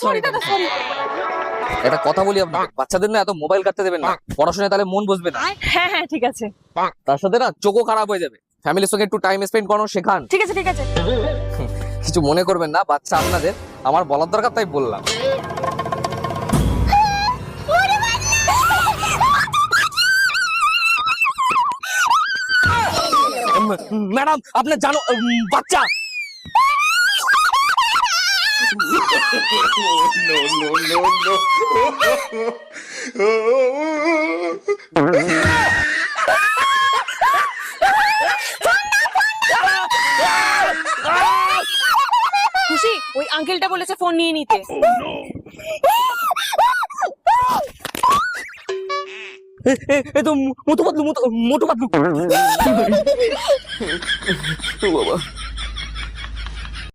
Sorry দাদা, sorry. একটা কথা বলি আপনাকে, বাচ্চাদের না এত মোবাইল কাটতে দেবেন না, পড়াশোনায় তাহলে মন বসবে না। হ্যাঁ হ্যাঁ ঠিক আছে, তার সাথে না চোখও খারাপ হয়ে যাবে। ফ্যামিলির সঙ্গে একটু টাইম স্পেন্ড করানো শেখান। ঠিক আছে, ঠিক আছে। কিছু মনে করবেন না, বাচ্চা আপনাদের, আমার বলার দরকার তাই বললাম। ম্যাডাম আপনি জানো বাচ্চা। খুশি, ওই আঙ্কেলটা বলেছে ফোন নিয়ে নিতে। এ তো মোটু পাতলু, মোটু পাতলু। বাবা